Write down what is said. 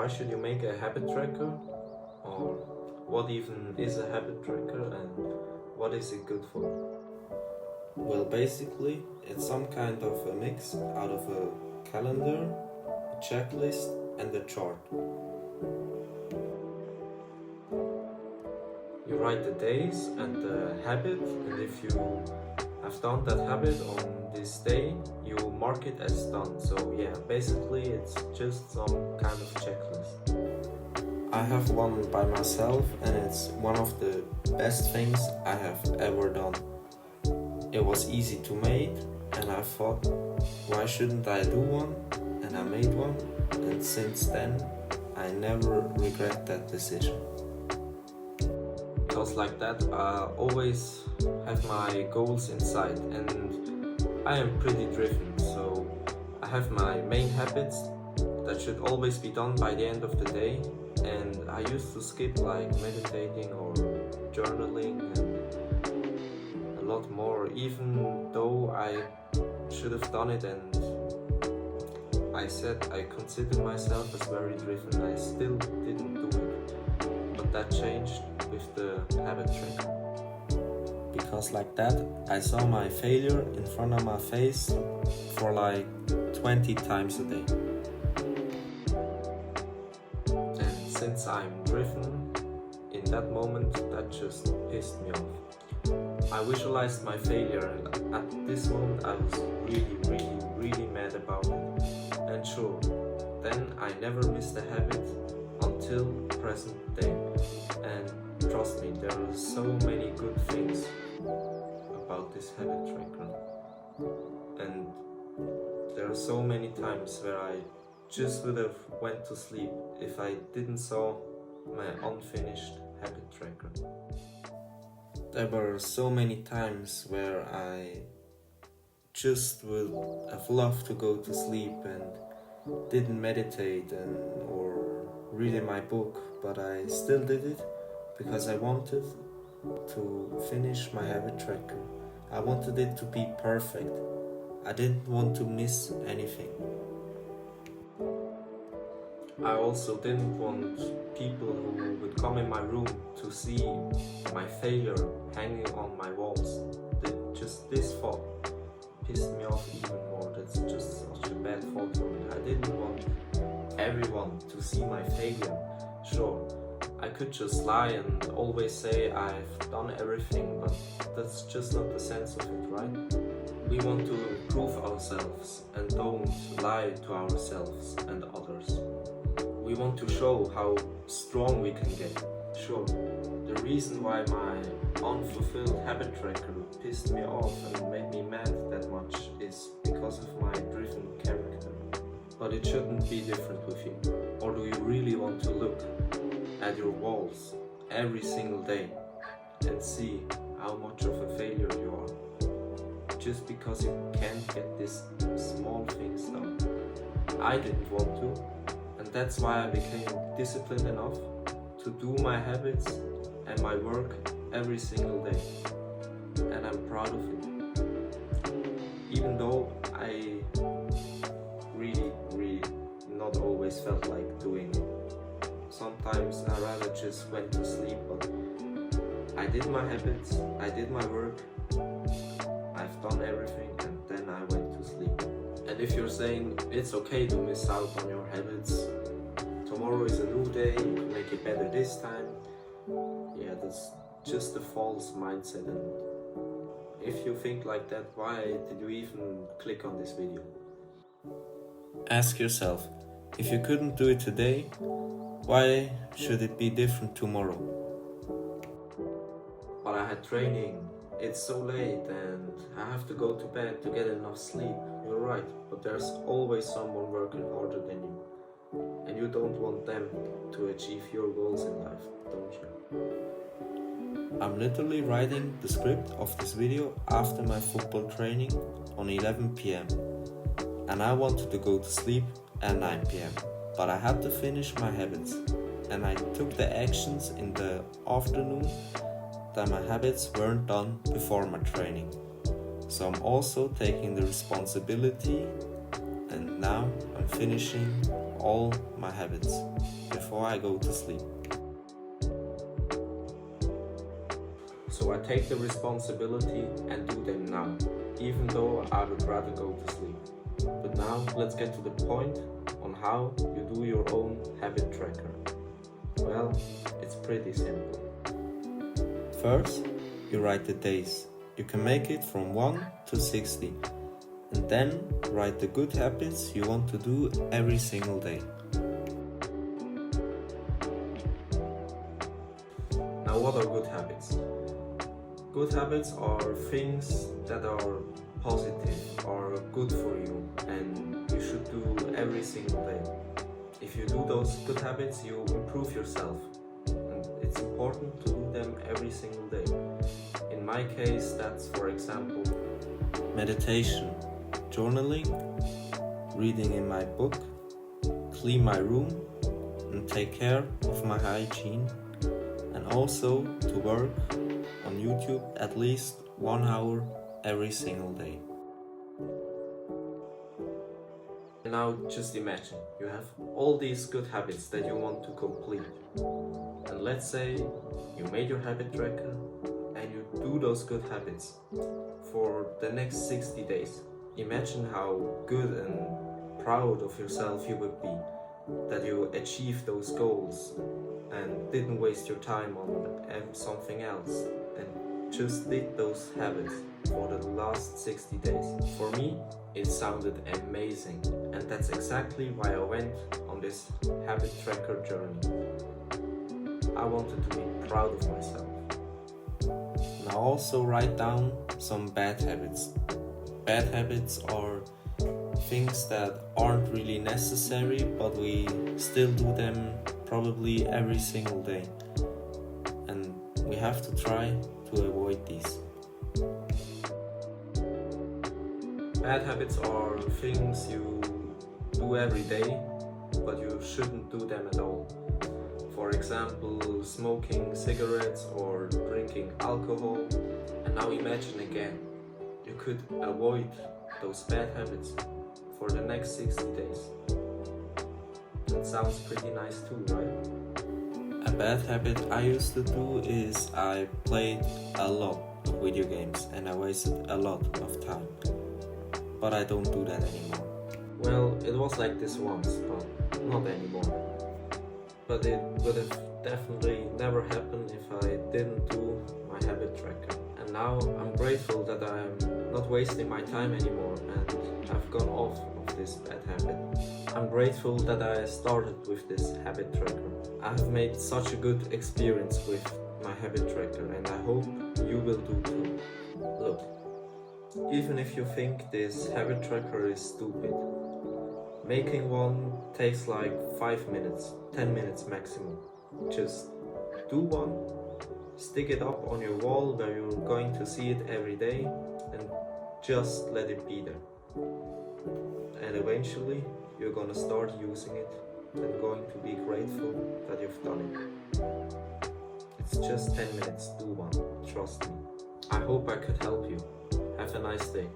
why should you make a habit tracker? Or what even is a habit tracker and what is it good for? Well, basically, it's some kind of a mix out of a calendar, a checklist, and a chart. You write the days and the habit, and if you have done that habit on this day, you mark it as done. So yeah, basically it's just some kind of checklist. I have one by myself, and it's one of the best things I have ever done. It was easy to make, and I thought, why shouldn't I do one? And I made one, and since then I never regret that decision. Because like that, I always have my goals in sight, and I am pretty driven, so I have my main habits that should always be done by the end of the day, and I used to skip like meditating or journaling and a lot more, even though I should have done it, and I said I consider myself as very driven. I still didn't do it, but that changed with the habit tracker. Because like that, I saw my failure in front of my face for like 20 times a day. And since I'm driven, in that moment that just pissed me off. I visualized my failure, and at this moment I was really mad about it. And sure, then I never missed a habit until present day. And trust me, there are so many good things about this habit tracker. And there are so many times where I just would have went to sleep if I didn't saw my unfinished habit tracker. There were so many times where I just would have loved to go to sleep and didn't meditate or read in my book, but I still did it because I wanted to finish my habit tracker. I wanted it to be perfect. I didn't want to miss anything. I also didn't want people who would come in my room to see my failure hanging on my walls. Just this thought pissed me off even more. That's just such a bad thought for me. I didn't want everyone to see my failure. Sure, I could just lie and always say I've done everything, but that's just not the sense of it, right? We want to improve ourselves and don't lie to ourselves and others. We want to show how strong we can get. Sure, the reason why my unfulfilled habit tracker pissed me off and made me mad that much is because of my driven character. But it shouldn't be different with you. Or do you really want to look at your walls every single day and see how much of a failure you are? Just because you can't get these small things done. I didn't want to. And that's why I became disciplined enough to do my habits and my work every single day. And I'm proud of it. Even though I really not always felt like doing it. Sometimes I rather just went to sleep, but I did my habits, I did my work, I've done everything, and then I went to sleep. And if you're saying it's okay to miss out on your habits, tomorrow is a new day, you can make it better this time, yeah, that's just a false mindset. And if you think like that, why did you even click on this video? Ask yourself, if you couldn't do it today, why should it be different tomorrow? But I had training, it's so late and I have to go to bed to get enough sleep. You're right, but there's always someone working harder than you. And you don't want them to achieve your goals in life, don't you? I'm literally writing the script of this video after my football training on 11 p.m. And I wanted to go to sleep at 9 p.m. But I had to finish my habits. And I took the actions in the afternoon that my habits weren't done before my training. So I'm also taking the responsibility, and now I'm finishing all my habits before I go to sleep. So I take the responsibility and do them now, even though I would rather go to sleep. But now let's get to the point on how you do your own habit tracker. Well, it's pretty simple. First, you write the days. You can make it from 1 to 60. And then write the good habits you want to do every single day. Now, what are good habits? Good habits are things that are positive or good for you and you should do every single day. If you do those good habits, you improve yourself, and it's important to do them every single day. In my case, that's, for example, meditation, journaling, reading in my book, clean my room and take care of my hygiene, and also to work on YouTube at least 1 hour every single day. Now just imagine, you have all these good habits that you want to complete. And let's say you made your habit tracker and you do those good habits for the next 60 days. Imagine how good and proud of yourself you would be that you achieved those goals and didn't waste your time on something else and just did those habits for the last 60 days. For me, it sounded amazing, and that's exactly why I went on this habit tracker journey. I wanted to be proud of myself. Now also write down some bad habits. Bad habits are things that aren't really necessary, but we still do them probably every single day. And we have to try to avoid these. Bad habits are things you do every day, but you shouldn't do them at all. For example, smoking cigarettes or drinking alcohol. And now imagine again, you could avoid those bad habits for the next 60 days. That sounds pretty nice too, right? A bad habit I used to do is I played a lot of video games and I wasted a lot of time. But I don't do that anymore. Well, it was like this once, but not anymore. But it would have definitely never happened if I didn't do my habit tracker. And now I'm grateful that I'm not wasting my time anymore and I've gone off of this bad habit. I'm grateful that I started with this habit tracker. I have made such a good experience with my habit tracker and I hope you will do too. Look, even if you think this habit tracker is stupid, making one takes like 5 minutes, 10 minutes maximum. Just do one, stick it up on your wall where you're going to see it every day and just let it be there. And eventually you're gonna start using it and going to be grateful that you've done it. It's just 10 minutes, do one, trust me. I hope I could help you. Have a nice day.